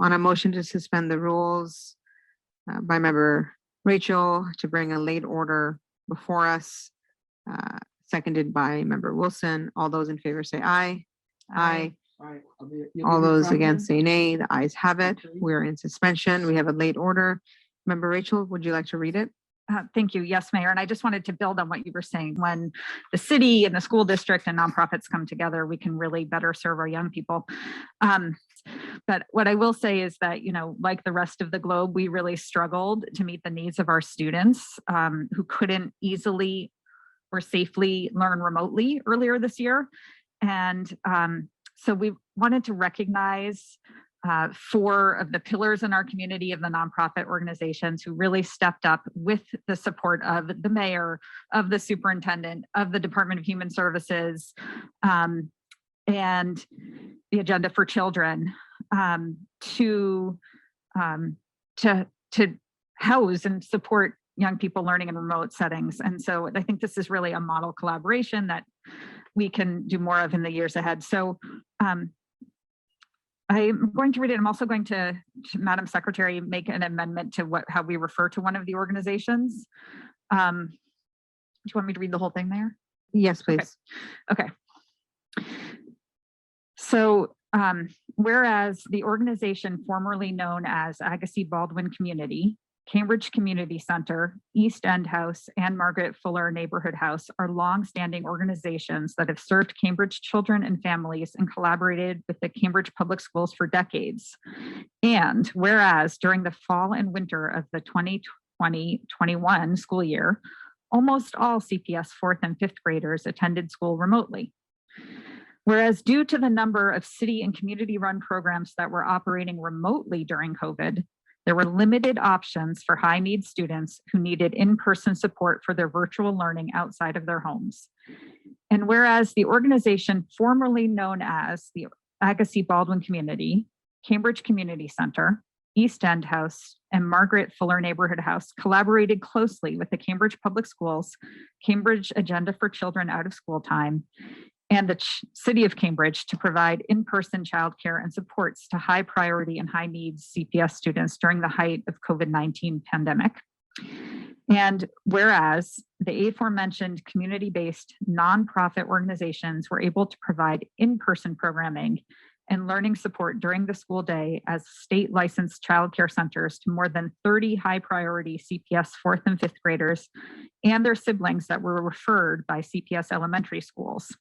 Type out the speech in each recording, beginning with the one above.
On a motion to suspend the rules by member Rachel to bring a late order before us, seconded by member Wilson. All those in favor say aye. Aye. All those against say nay. The ayes have it. We're in suspension. We have a late order. Member Rachel, would you like to read it? Thank you. Yes, Mayor. And I just wanted to build on what you were saying. When the city and the school district and nonprofits come together, we can really better serve our young people. But what I will say is that, you know, like the rest of the globe, we really struggled to meet the needs of our students who couldn't easily or safely learn remotely earlier this year. And so we wanted to recognize 4 of the pillars in our community of the nonprofit organizations who really stepped up with the support of the mayor, of the superintendent, of the Department of Human Services, and the Agenda for Children to house and support young people learning in remote settings. And so I think this is really a model collaboration that we can do more of in the years ahead. So I'm going to read it. I'm also going to Madam Secretary, make an amendment to how we refer to one of the organizations. Do you want me to read the whole thing there? Yes, please. Okay. So whereas the organization formerly known as Agassiz Baldwin Community, Cambridge Community Center, East End House, and Margaret Fuller Neighborhood House are long-standing organizations that have served Cambridge children and families and collaborated with the Cambridge Public Schools for decades. And whereas during the fall and winter of the 2020-21 school year, almost all CPS 4th and 5th graders attended school remotely. Whereas due to the number of city and community-run programs that were operating remotely during COVID, there were limited options for high-need students who needed in-person support for their virtual learning outside of their homes. And whereas the organization formerly known as the Agassiz Baldwin Community, Cambridge Community Center, East End House, and Margaret Fuller Neighborhood House collaborated closely with the Cambridge Public Schools, Cambridge Agenda for Children Out of School Time, and the City of Cambridge to provide in-person childcare and supports to high priority and high needs CPS students during the height of COVID-19 pandemic. And whereas the aforementioned community-based nonprofit organizations were able to provide in-person programming and learning support during the school day as state licensed childcare centers to more than 30 high priority CPS 4th and 5th graders and their siblings that were referred by CPS elementary schools.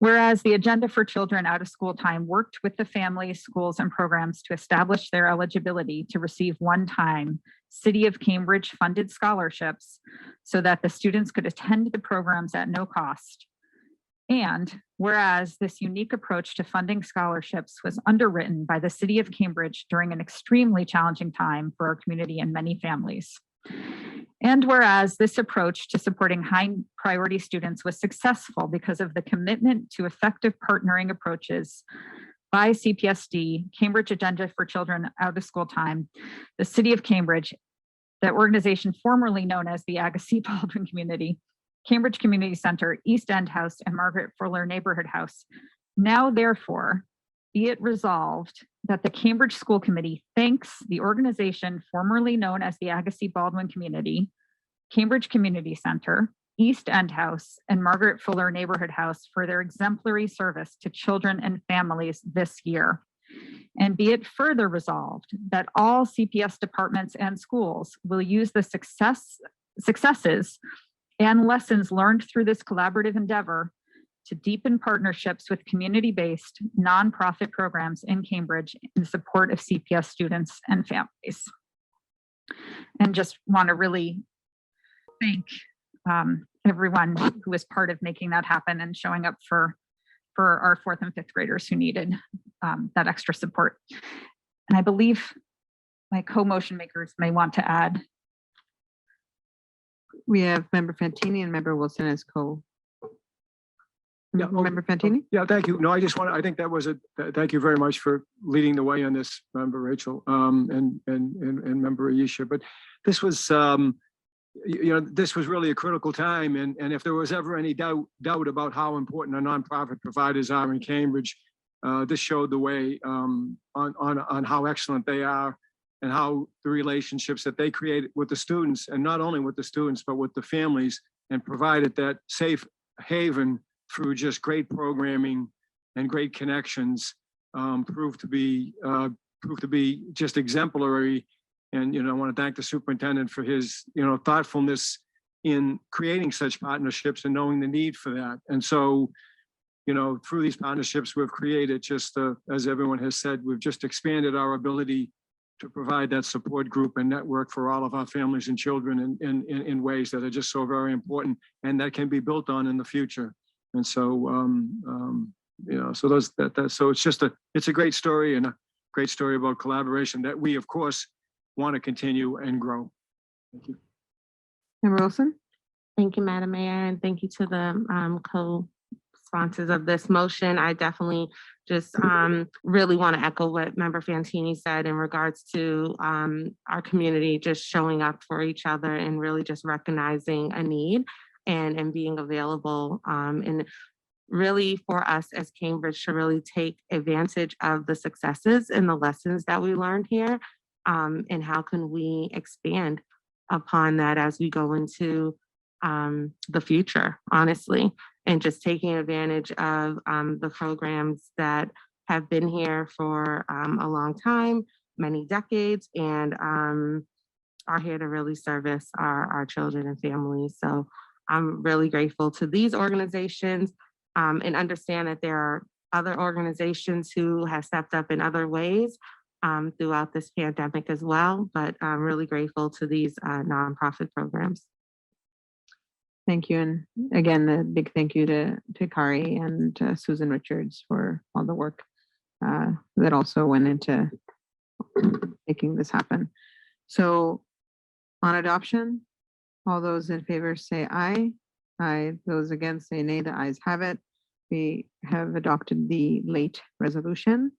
Whereas the Agenda for Children Out of School Time worked with the families, schools, and programs to establish their eligibility to receive one-time City of Cambridge funded scholarships so that the students could attend the programs at no cost. And whereas this unique approach to funding scholarships was underwritten by the City of Cambridge during an extremely challenging time for our community and many families. And whereas this approach to supporting high priority students was successful because of the commitment to effective partnering approaches by CPSD, Cambridge Agenda for Children Out of School Time, the City of Cambridge, the organization formerly known as the Agassiz Baldwin Community, Cambridge Community Center, East End House, and Margaret Fuller Neighborhood House. Now, therefore, be it resolved that the Cambridge School Committee thanks the organization formerly known as the Agassiz Baldwin Community, Cambridge Community Center, East End House, and Margaret Fuller Neighborhood House for their exemplary service to children and families this year. And be it further resolved that all CPS departments and schools will use the successes and lessons learned through this collaborative endeavor to deepen partnerships with community-based nonprofit programs in Cambridge in support of CPS students and families. And just want to really thank everyone who was part of making that happen and showing up for our 4th and 5th graders who needed that extra support. And I believe my co-motion makers may want to add. We have Member Fantini and Member Wilson as co. Yeah, Member Fantini? Yeah, thank you. No, I think that was thank you very much for leading the way on this, Member Rachel, and Member Ayesha. But this was, this was really a critical time. And if there was ever any doubt about how important our nonprofit providers are in Cambridge, this showed the way on how excellent they are and how the relationships that they created with the students, and not only with the students, but with the families, and provided that safe haven through just great programming and great connections, proved to be just exemplary. And, I want to thank the superintendent for his, thoughtfulness in creating such partnerships and knowing the need for that. And so, through these partnerships, we've created just, as everyone has said, we've just expanded our ability to provide that support group and network for all of our families and children in ways that are just so very important and that can be built on in the future. And so, so it's a great story, and a great story about collaboration that we, of course, want to continue and grow. Thank you. Member Wilson? Thank you, Madam Mayor, and thank you to the co-sponsors of this motion. I definitely just really want to echo what Member Fantini said in regards to our community just showing up for each other and really just recognizing a need and being available, and really for us as Cambridge to really take advantage of the successes and the lessons that we learned here, and how can we expand upon that as we go into the future, honestly, and just taking advantage of the programs that have been here for a long time, many decades, and are here to really service our children and families. So I'm really grateful to these organizations, and understand that there are other organizations who have stepped up in other ways throughout this pandemic as well, but I'm really grateful to these nonprofit programs. Thank you. And again, a big thank you to Kari and Susan Richards for all the work that also went into making this happen. So on adoption, all those in favor say aye. Aye. Those against say nay. The ayes have it. We have adopted the late resolution.